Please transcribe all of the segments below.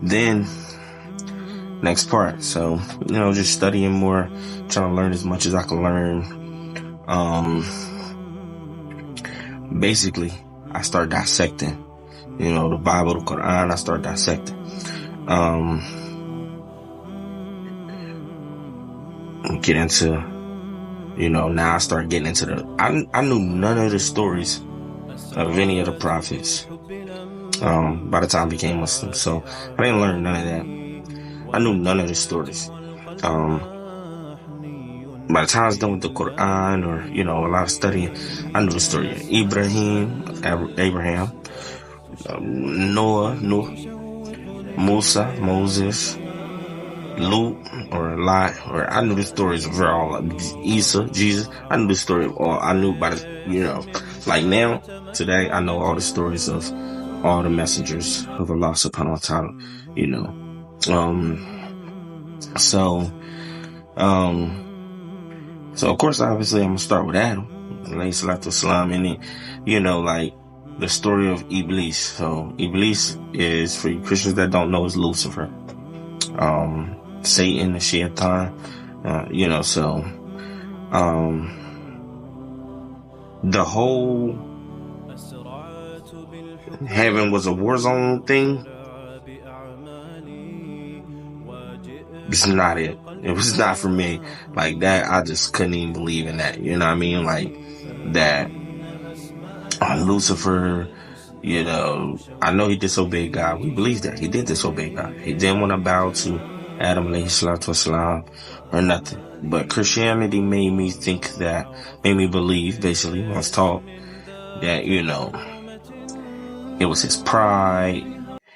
Then, next part. So, just studying more, trying to learn as much as I can learn. Basically, I start dissecting, the Bible, the Quran, I start dissecting. Get into, now I start getting into I knew none of the stories of any of the prophets, by the time I became Muslim. So I didn't learn none of that. I knew none of the stories. By the time I was done with the Quran or, a lot of studying, I knew the story of Abraham, Noah, Musa, Moses, Lut, or Lot, or I knew the stories of all, Isa, Jesus. I knew the story of all. I knew about it, like now, today, I know all the stories of all the messengers of Allah subhanahu wa ta'ala, So of course, obviously, I'm gonna start with Adam, alayhi salatu wasalam, and then, like the story of Iblis. So Iblis is, for you Christians that don't know, is Lucifer, Satan, the Shaitan, so the whole heaven was a war zone thing. It's not it. It was not for me. Like that, I just couldn't even believe in that. You know what I mean? Like that. Lucifer, I know he disobeyed God. We believe that he did disobey God. He didn't want to bow to Adam alayhi salatu wasalam or nothing. But Christianity made me believe, basically, I was taught that, it was his pride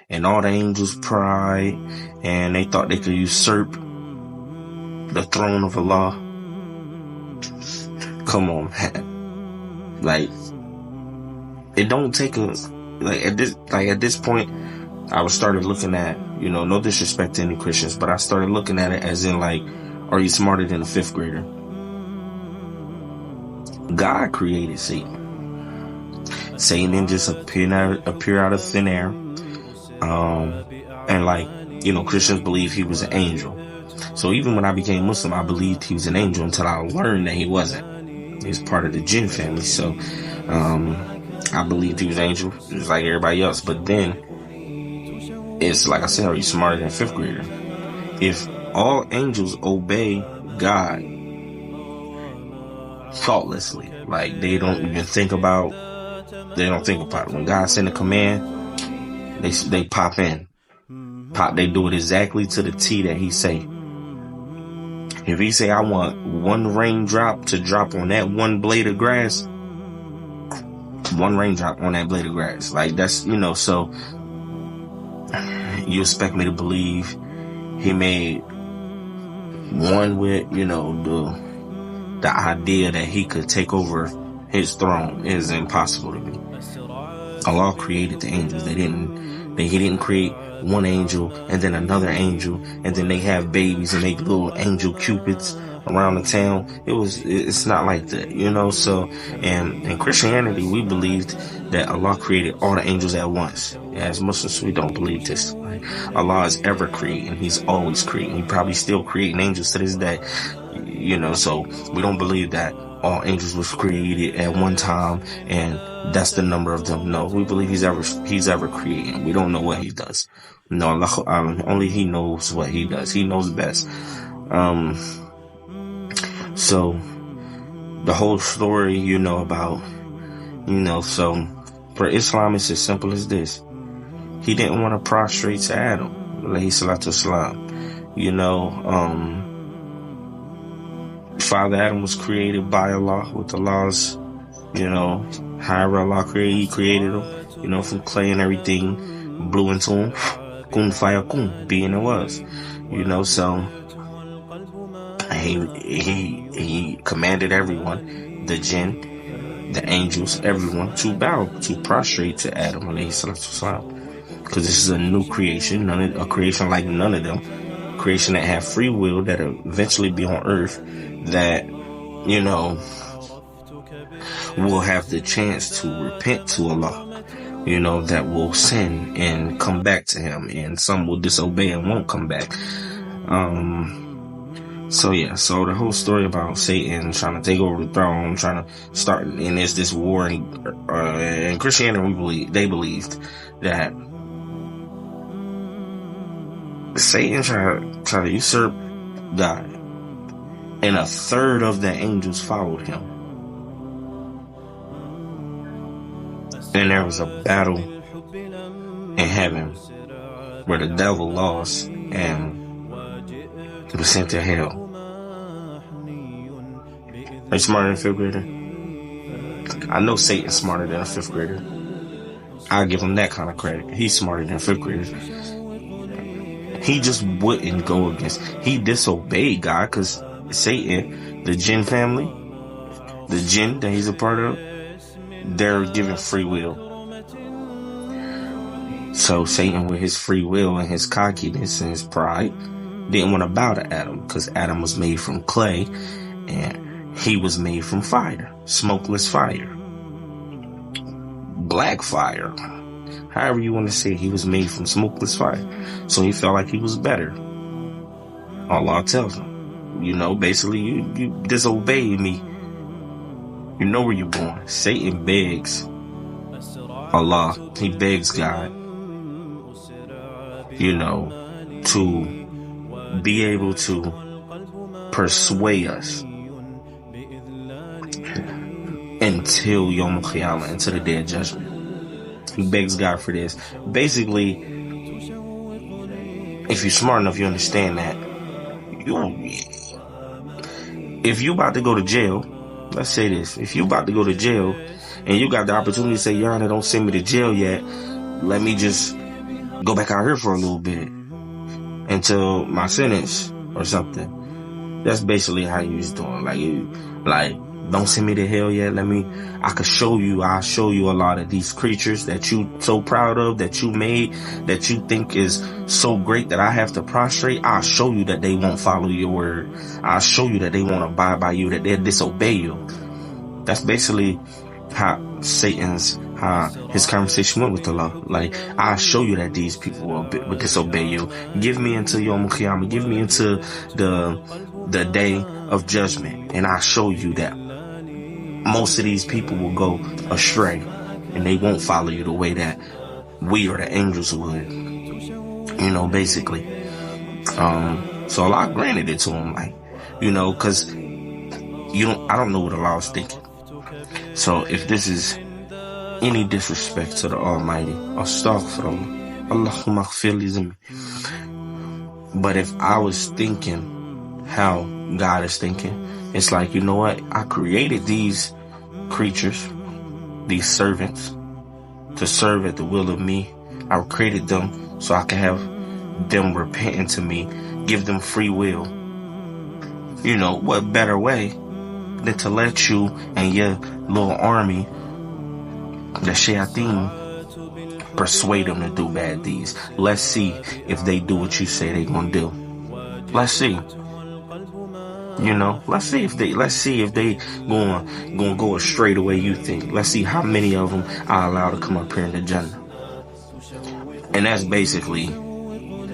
and all the angels' pride, and they thought they could usurp the throne of Allah. Come on, man. Like, it don't take at this point, I started looking at, no disrespect to any Christians, but I started looking at it as in like, are you smarter than a 5th grader? God created Satan. Satan didn't just appear out of thin air. And like, Christians believe he was an angel. So even when I became Muslim, I believed he was an angel until I learned that he wasn't. He was part of the jinn family. So, I believed he was an angel, just like everybody else. But then, it's like I said, are you smarter than a 5th grader? If all angels obey God thoughtlessly, like they don't think about it. When God send a command, they pop in. They do it exactly to the T that he say. If he say, I want one raindrop to drop on that one blade of grass, one raindrop on that blade of grass. Like that's, so you expect me to believe he made one with, the idea that he could take over his throne is impossible to me. Allah created the angels. He didn't create one angel and then another angel and then they have babies and make little angel cupids around the town. It's not like that, so, and in Christianity, we believed that Allah created all the angels at once. As Muslims, we don't believe this. Allah is ever creating. He's always creating. He probably still creating angels to this day, so we don't believe that all angels was created at one time and that's the number of them. No, we believe he's ever creating. We don't know what he does. No, Allah, only he knows what he does. He knows best. So the whole story, about, so for Islam, it's as simple as this. He didn't want to prostrate to Adam, alayhi salatu wasalam. Father Adam was created by Allah with Allah's, however Allah created, he created him, from clay and everything, blew into him, kun fayakun, being it was, so he commanded everyone, the jinn, the angels, everyone, to bow, to prostrate to Adam, alayhi salatu wasalam. Because this is a new creation, a creation like none of them, creation that have free will, that eventually be on earth, that, will have the chance to repent to Allah, that will sin and come back to him, and some will disobey and won't come back. So the whole story about Satan trying to take over the throne, trying to start, and there's this war, in Christianity, they believed that Satan tried to usurp God, and a third of the angels followed him. And there was a battle in heaven where the devil lost and was sent to hell. Are you smarter than a fifth grader? I know Satan's smarter than a fifth grader. I'll give him that kind of credit. He's smarter than a fifth grader. He just wouldn't go against. He disobeyed God because Satan, the jinn family, the jinn that he's a part of, they're given free will. So Satan, with his free will and his cockiness and his pride, didn't want to bow to Adam, because Adam was made from clay and he was made from fire, smokeless fire, black fire, however you want to say it. He was made from smokeless fire, so he felt like he was better. Allah tells him, basically, you disobeyed me. You know where you're going. Satan begs Allah, he begs God, to be able to persuade us until Yom Qiyamah, until the day of judgment. He begs God for this. Basically, if you're smart enough, you understand that if you about to go to jail, let's say this, if you about to go to jail and you got the opportunity to say, Your Honor, don't send me to jail yet, let me just go back out here for a little bit until my sentence or something. That's basically how you was doing. Like, don't send me to hell yet. I'll show you a lot of these creatures that you so proud of, that you made, that you think is so great that I have to prostrate. I'll show you that they won't follow your word. I'll show you that they won't abide by you, that they'll disobey you. That's basically how his conversation went with Allah. Like, I'll show you that these people will disobey you. Give me until Yom Qiyamah. Give me until the day of judgment, and I'll show you that most of these people will go astray and they won't follow you the way that we or the angels would. Basically. So Allah granted it to him, because I don't know what Allah was thinking. So if this is any disrespect to the Almighty, astaghfirullah, Allahumma ghfir li zambi. But if I was thinking how God is thinking, it's like, what? I created these creatures, these servants, to serve at the will of me. I created them so I can have them repenting to me, give them free will. What better way than to let you and your little army, the shayateen, persuade them to do bad deeds. Let's see if they do what you say they're gonna do. Let's see. Let's see if they gonna go astray the way you think. Let's see how many of them are allowed to come up here in the Jannah. And that's basically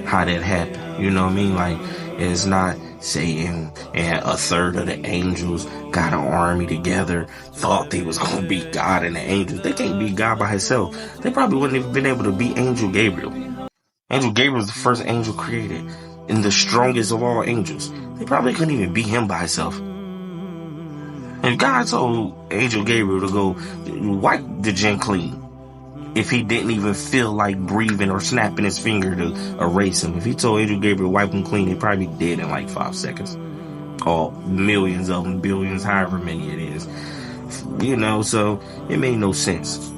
how that happened. You know what I mean? Like, it's not Satan and a third of the angels got an army together, thought they was gonna beat God and the angels. They can't beat God by himself. They probably wouldn't have been able to beat Angel Gabriel. Angel Gabriel was the first angel created and the strongest of all angels. They probably couldn't even beat him by himself. If God told Angel Gabriel to go wipe the jinn clean, if he didn't even feel like breathing or snapping his finger to erase him, if he told Angel Gabriel to wipe him clean, he probably did in like 5 seconds. Or millions of them, billions, however many it is. So it made no sense.